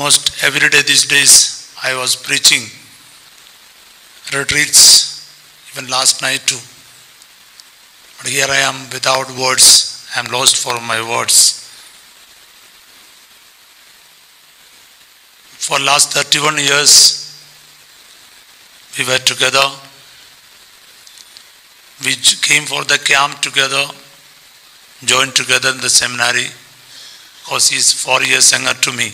almost every day these days I was preaching retreats, even last night too. But here I am without words. I am lost for my words. For last 31 years, we were together. We came for the camp together, joined together in the seminary, because he is 4 years younger to me.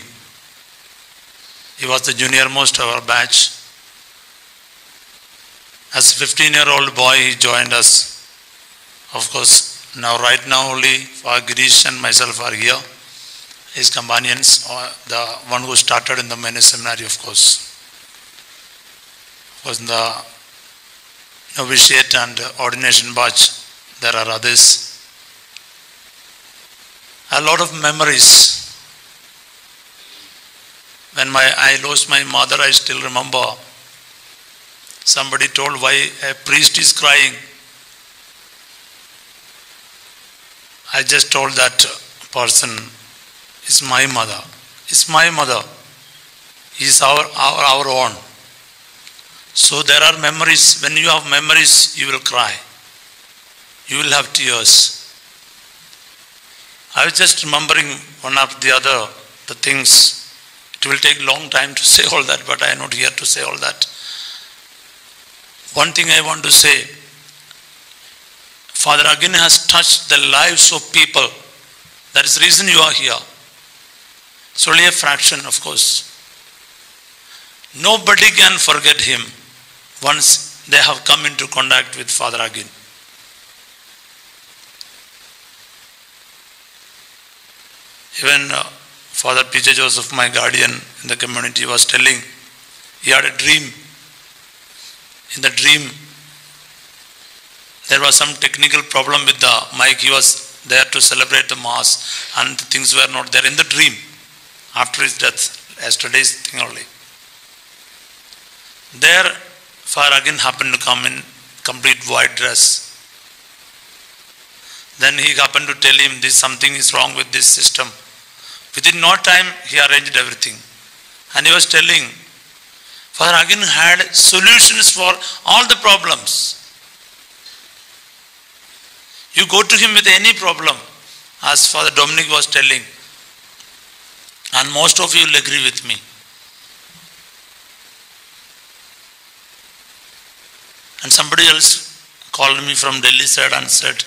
He was the junior most of our batch. As a 15-year-old boy, he joined us. Of course, right now only Girish and myself are here. His companions, or the one who started in the Mene seminary, of course. Was in the novitiate and ordination batch, there are others. A lot of memories. When I lost my mother, I still remember. Somebody told why a priest is crying. I just told that person, it's my mother. It's my mother. It's our own. So there are memories. When you have memories, you will cry. You will have tears. I was just remembering one after the other, the things. It will take a long time to say all that, but I am not here to say all that. One thing I want to say, Father again has touched the lives of people. That is the reason you are here. It's only a fraction, of course. Nobody can forget him once they have come into contact with Father again. Even Father P.J. Joseph, my guardian in the community, was telling he had a dream. In the dream, there was some technical problem with the mic. He was there to celebrate the Mass and the things were not there in the dream. After his death, yesterday's thing only. There, Father again happened to come in complete white dress. Then he happened to tell him something is wrong with this system. Within no time, he arranged everything. And he was telling, Father again had solutions for all the problems. You go to him with any problem, as Father Dominic was telling, and most of you will agree with me. And somebody else called me from Delhi side and said,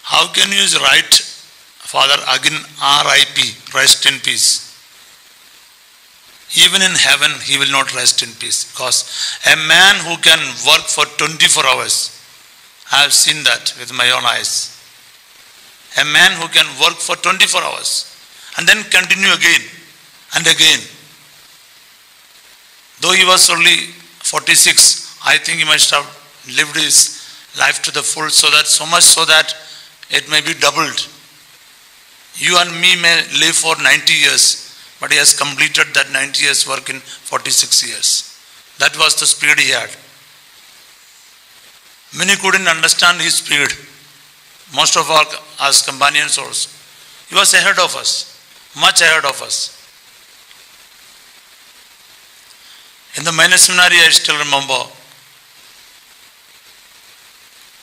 how can you write Father again R.I.P., rest in peace? Even in heaven, he will not rest in peace. Because a man who can work for 24 hours, I have seen that with my own eyes. A man who can work for 24 hours and then continue again and again. Though he was only 46, I think he must have lived his life to the full, so much so that it may be doubled. You and me may live for 90 years, but he has completed that 90 years work in 46 years. That was the speed he had. Many couldn't understand his speed. Most of our as companions also. He was ahead of us, much ahead of us. In the Mene seminary, I still remember,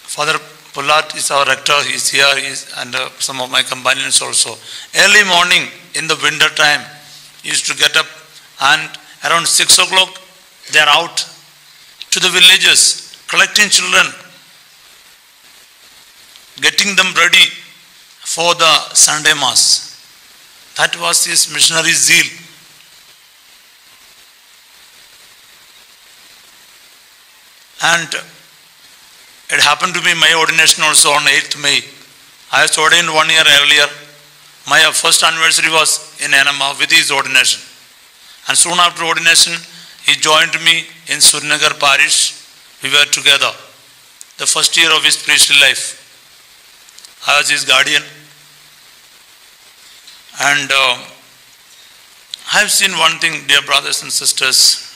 Father Pullat is our rector, he is here, and some of my companions also. Early morning in the winter time, he used to get up and around 6 o'clock, they are out to the villages, collecting children, getting them ready for the Sunday Mass. That was his missionary zeal. And it happened to be my ordination also on 8th May. I was ordained 1 year earlier. My first anniversary was in Enema with his ordination. And soon after ordination, he joined me in Surnagar parish. We were together. The first year of his priestly life. I was his guardian. And I have seen one thing, dear brothers and sisters,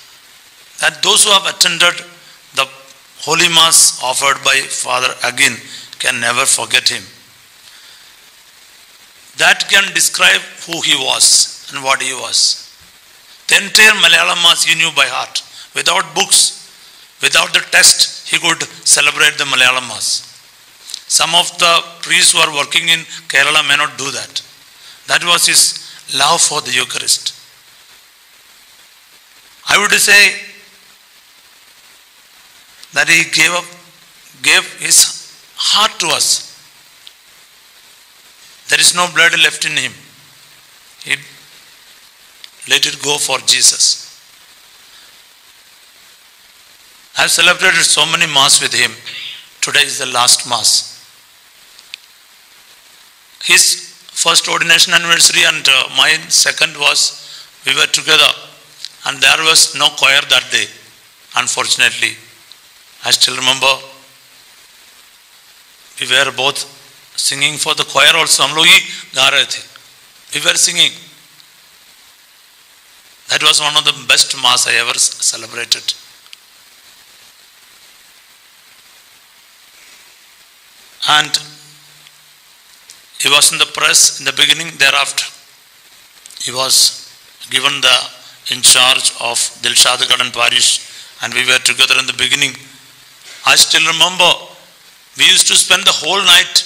that those who have attended the Holy Mass offered by Father again can never forget him. That can describe who he was and what he was. The entire Malayalam Mass he knew by heart. Without books, without the text, he could celebrate the Malayalam Mass. Some of the priests who are working in Kerala may not do that. That was his love for the Eucharist. I would say that he gave his heart to us. There is no blood left in him. He let it go for Jesus. I have celebrated so many Mass with him. Today is the last Mass. His first ordination anniversary and mine second was, we were together, and there was no choir that day, unfortunately. I still remember we were both singing for the choir also. हम लोग ही गा रहे थे. We were singing. That was one of the best Mass I ever celebrated. And he was in the press in the beginning. Thereafter, he was given in charge of Dilshad Garden Parish, and we were together in the beginning. I still remember we used to spend the whole night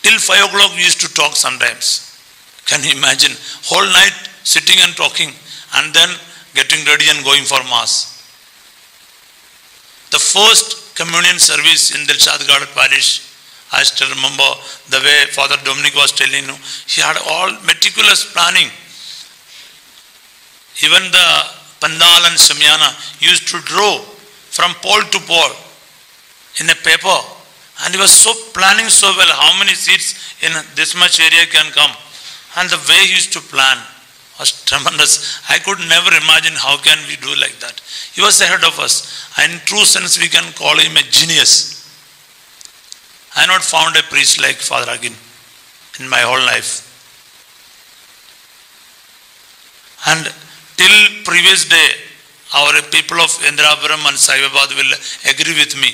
till 5 o'clock. We used to talk sometimes. Can you imagine? Whole night sitting and talking, and then getting ready and going for Mass. The first communion service in Dilshad Garden Parish, I still remember the way Father Dominic was telling you. He had all meticulous planning. Even the Pandal and Samyana used to draw from pole to pole in a paper. And he was so planning so well how many seats in this much area can come. And the way he used to plan was tremendous. I could never imagine how can we do like that. He was ahead of us. And in true sense we can call him a genius. I have not found a priest like Father Agin in my whole life. And till previous day, our people of Indrapuram and Saibabad will agree with me.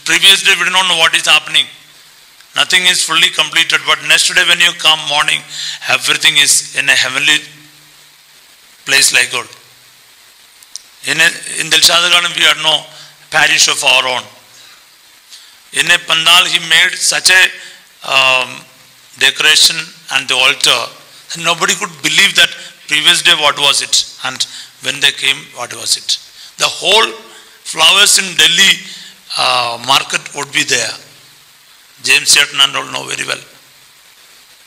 Previous day we do not know what is happening. Nothing is fully completed, but next day when you come morning, everything is in a heavenly place like God. In Dilshad Garden we had no parish of our own. In a pandal he made such a decoration and the altar, and nobody could believe that previous day what was it, and when they came what was it. The whole flowers in Delhi market would be there. James Shetton and all know very well.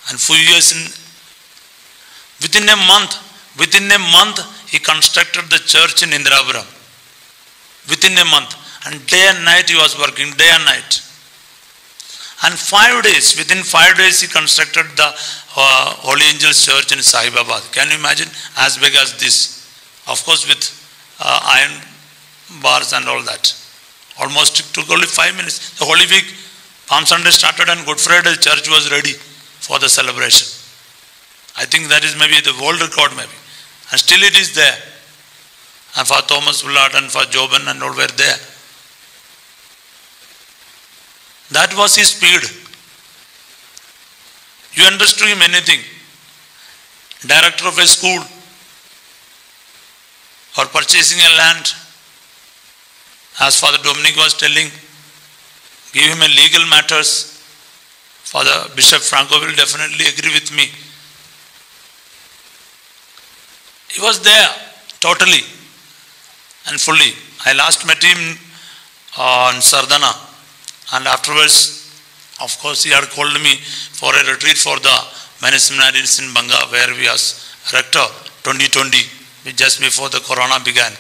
And few years within a month he constructed the church in Indrapuram. Within a month. And day and night he was working, day and night. And within 5 days he constructed the Holy Angels Church in Sahibabad. Can you imagine? As big as this. Of course with iron bars and all that. Almost it took only 5 minutes. The Holy Week, Palm Sunday started and Good Friday the church was ready for the celebration. I think that is maybe the world record maybe. And still it is there. And for Thomas Willard and for Joban and all were there. That was his speed. You understood him anything. Director of a school or purchasing a land. As Father Dominic was telling, give him a legal matters. Father Bishop Franco will definitely agree with me. He was there totally and fully. I last met him on Sardana. And afterwards, of course, he had called me for a retreat for the many seminaries in Banga, where we was rector 2020, just before the corona began.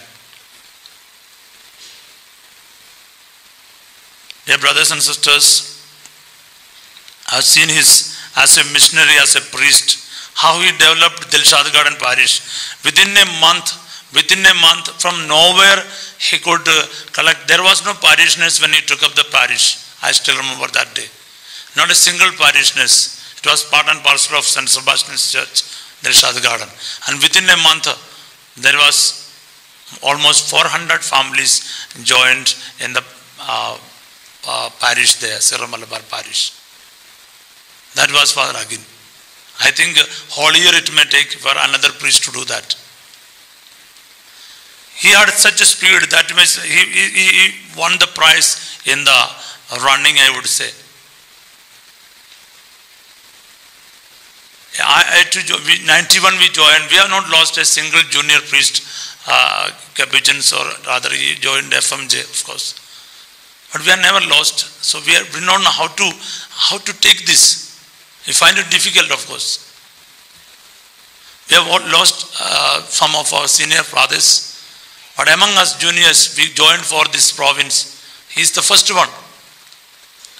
Dear brothers and sisters, I have seen as a missionary, as a priest, how he developed Dilshad Garden Parish. Within a month, from nowhere, he could collect. There was no parishioners when he took up the parish. I still remember that day. Not a single parishioners. It was part and parcel of St. Sebastian's Church, Dilshad Garden. And within a month, there was almost 400 families joined in the parish there, Sierra Malabar Parish. That was Father Agin. I think whole year it may take for another priest to do that. He had such a speed that he won the prize in the running, I would say. 91 we joined. We have not lost a single junior priest, capuchins, or rather he joined FMJ, of course. But we are never lost. So we don't know how to take this. We find it difficult, of course. We have all lost some of our senior brothers. But among us juniors, we joined for this province. He is the first one.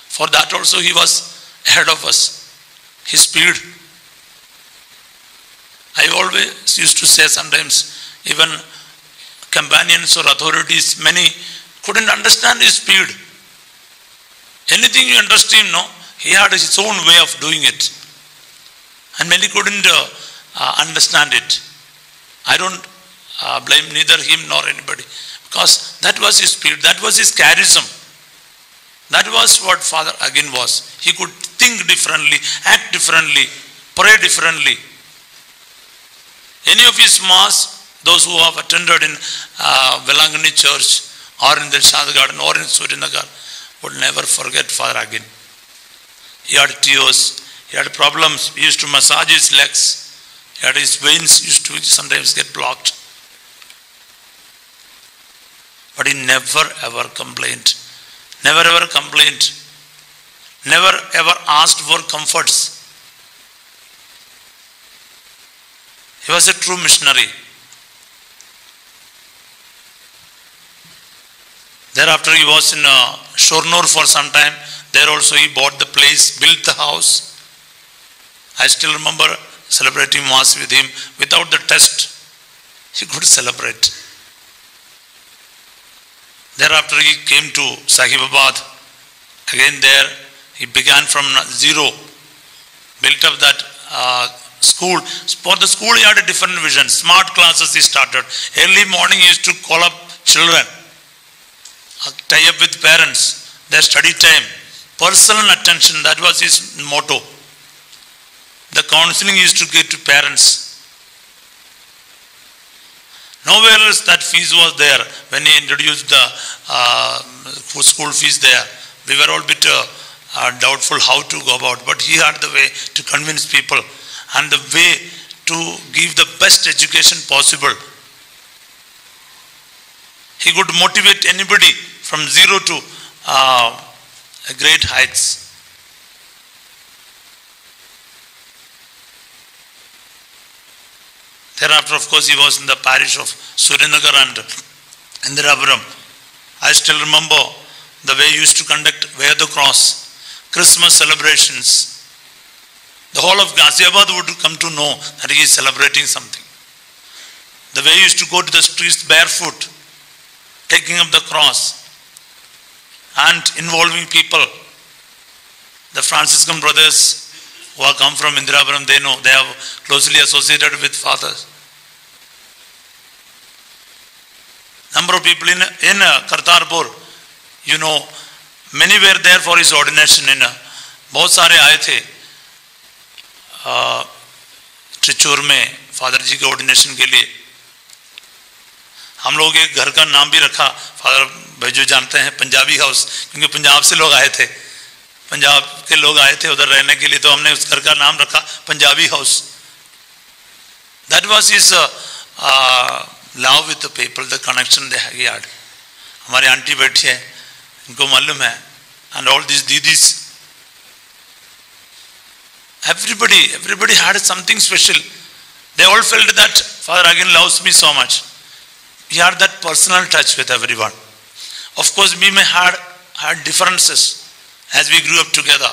For that also he was ahead of us. His speed. I always used to say sometimes, even companions or authorities, many couldn't understand his speed. Anything you understand, no? He had his own way of doing it. And many couldn't understand it. I don't blame neither him nor anybody. Because that was his speed, that was his charism. That was what Father again was. He could think differently, act differently, pray differently. Any of his mass, those who have attended in Velangani Church or in the Shad Garden or in Surinagar would never forget Father again. He had tears, he had problems, he used to massage his legs, he had his veins used to sometimes get blocked. But he never ever complained. Never ever complained. Never ever asked for comforts. He was a true missionary. Thereafter he was in Shornur for some time. There also he bought the place, built the house. I still remember celebrating Mass with him. Without the test, he could celebrate. Thereafter he came to Sahibabad. Again there he began from zero. Built up that school. For the school he had a different vision. Smart classes he started. Early morning he used to call up children. Tie up with parents. Their study time. Personal attention. That was his motto. The counseling he used to give to parents. Nowhere else that fees was there. When he introduced the school fees there, we were all a bit doubtful how to go about. But he had the way to convince people and the way to give the best education possible. He could motivate anybody from zero to great heights. Thereafter, of course, he was in the parish of Surinagar and Indirapuram. I still remember the way he used to conduct Wear the Cross, Christmas celebrations. The whole of Ghaziabad would come to know that he is celebrating something. The way he used to go to the streets barefoot, taking up the cross and involving people. The Franciscan brothers who have come from Indirapuram, they know, they have closely associated with fathers. Number of people in Kartarpur, you know, many were there for his ordination. बहुत सारे आए थे त्रिचूर में father जी के ordination के लिए. हम लोग एक घर का नाम भी रखा, फादर भाई जो जानते हैं, पंजाबी हाउस, क्योंकि पंजाब से लोग आए थे, पंजाब के लोग आए थे उधर रहने के लिए, तो हमने उस घर का नाम रखा Punjabi house. That was his love with the people, the connection they had. हमारे आंटी बैठी है, इनको मालूम है, and all these didis. Everybody had something special. They all felt that Father again loves me so much. He had that personal touch with everyone. Of course, we may had differences as we grew up together,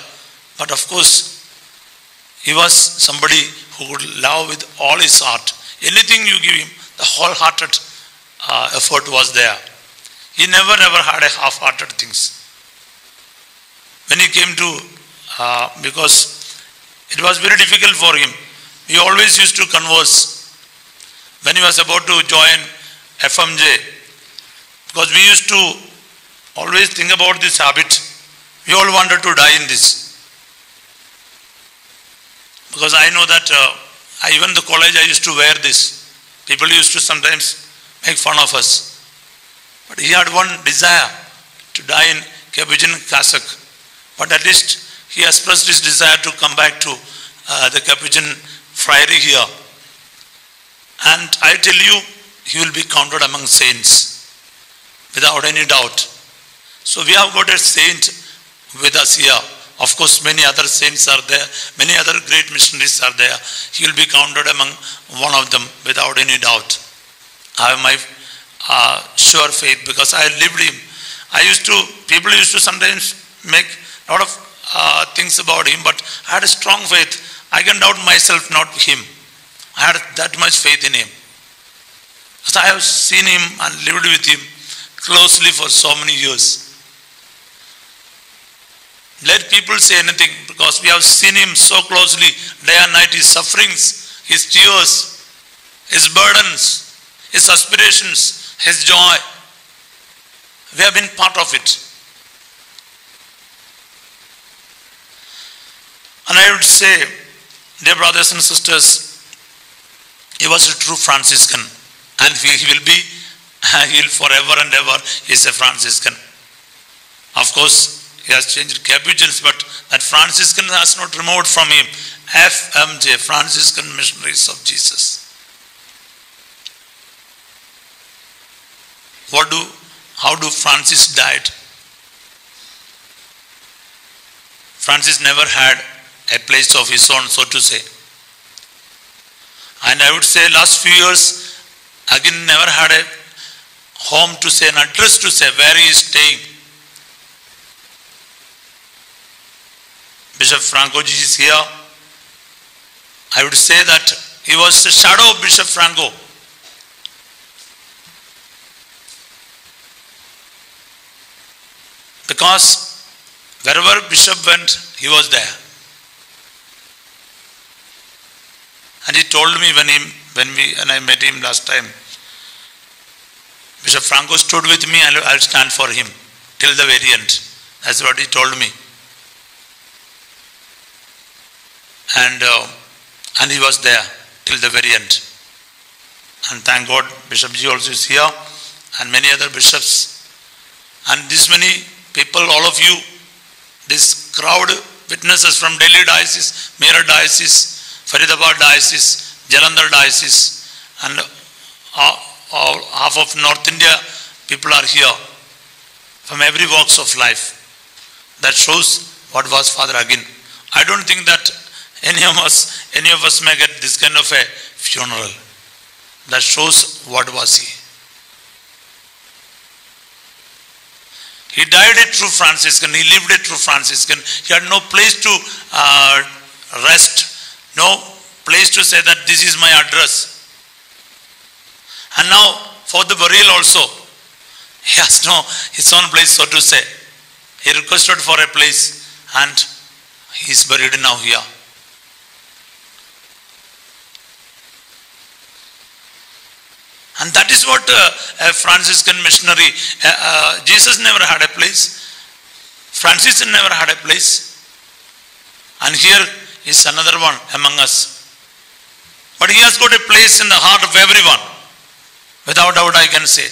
but of course, he was somebody who could love with all his heart. Anything you give him, the wholehearted effort was there. He never ever had a half-hearted things. When he came to, because it was very difficult for him, he always used to converse. When he was about to join FMJ, because we used to always think about this habit, we all wanted to die in this. Because I know that even the college I used to wear this. People used to sometimes make fun of us. But he had one desire to die in Capuchin cassock. But at least he expressed his desire to come back to the Capuchin friary here. And I tell you, he will be counted among saints, without any doubt. So we have got a saint with us here. Of course, many other saints are there, many other great missionaries are there. He will be counted among one of them, without any doubt. I have my sure faith, because I lived him. People used to sometimes make a lot of things about him, but I had a strong faith. I can doubt myself, not him. I had that much faith in him. Because I have seen him and lived with him closely for so many years. Let people say anything, because we have seen him so closely, day and night, his sufferings, his tears, his burdens, his aspirations, his joy. We have been part of it. And I would say, dear brothers and sisters, he was a true Franciscan, and he will be, he will forever and ever, he is a Franciscan. Of course, he has changed Capuchins, but that Franciscan has not removed from him. FMJ, Franciscan Missionaries of Jesus. How do Francis died? Francis never had a place of his own, so to say. And I would say last few years, again never had a home to say, an address to say where he is staying. Bishop Franco G is here. I would say that he was the shadow of Bishop Franco. Because wherever Bishop went, he was there. And he told me when I met him last time, Bishop Franco stood with me and I'll stand for him till the very end. That's what he told me. And he was there till the very end. And thank God, Bishop G also is here, and many other bishops. And this many people, all of you, this crowd, witnesses from Delhi Diocese, Meerut Diocese, Faridabad Diocese, Jalandhar Diocese, and half of North India, people are here from every walks of life. That shows what was Father Agin. I don't think that any of us may get this kind of a funeral. That shows what was he. He died a true Franciscan. He lived a true Franciscan. He had no place to rest, no place to say that this is my address. And now for the burial also, he has no his own place, so to say. He requested for a place, and he is buried now here. And that is what a Franciscan missionary, Jesus never had a place. Francis never had a place. And here is another one among us. But he has got a place in the heart of everyone. Without doubt I can say.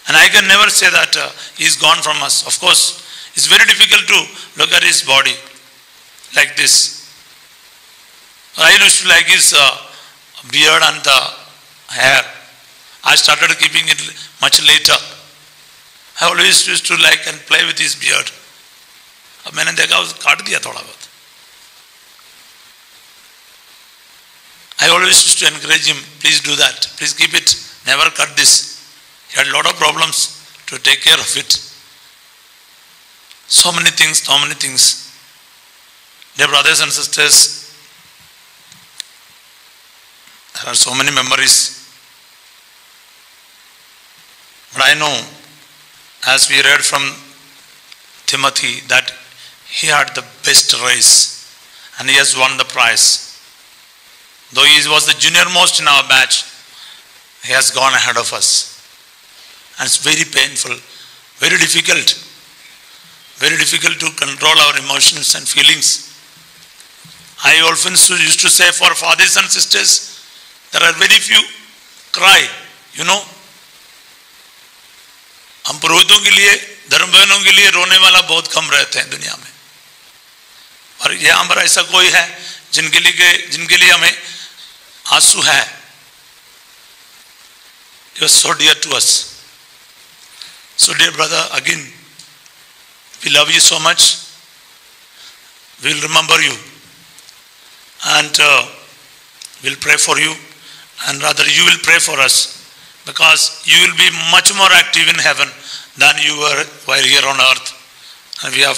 And I can never say that he is gone from us. Of course, it's very difficult to look at his body like this. I used to like his beard and the hair. I started keeping it much later. I always used to like and play with his beard. मैंने देखा उसको काट दिया थोड़ा बहुत. I always used to encourage him, please do that, please keep it, never cut this. He had a lot of problems to take care of it. So many things, so many things. Dear brothers and sisters, there are so many memories. But I know, as we read from Timothy, that he had the best race and he has won the prize. Though he was the junior most in our batch, he has gone ahead of us. And it's very painful, very difficult to control our emotions and feelings. I often used to say, for fathers and sisters, there are very few cry You know, हम पुरोहितों के लिए, धर्म बहनों के लिए रोने वाला बहुत कम रहते हैं दुनिया में, और यहाँ पर ऐसा कोई है जिनके लिए हमें आंसू है. You are so dear to us. So dear brother, again, we love you so much. We will remember you, and we'll pray for you, and rather you will pray for us, because you will be much more active in heaven than you were while here on earth, and we have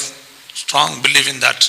strong belief in that.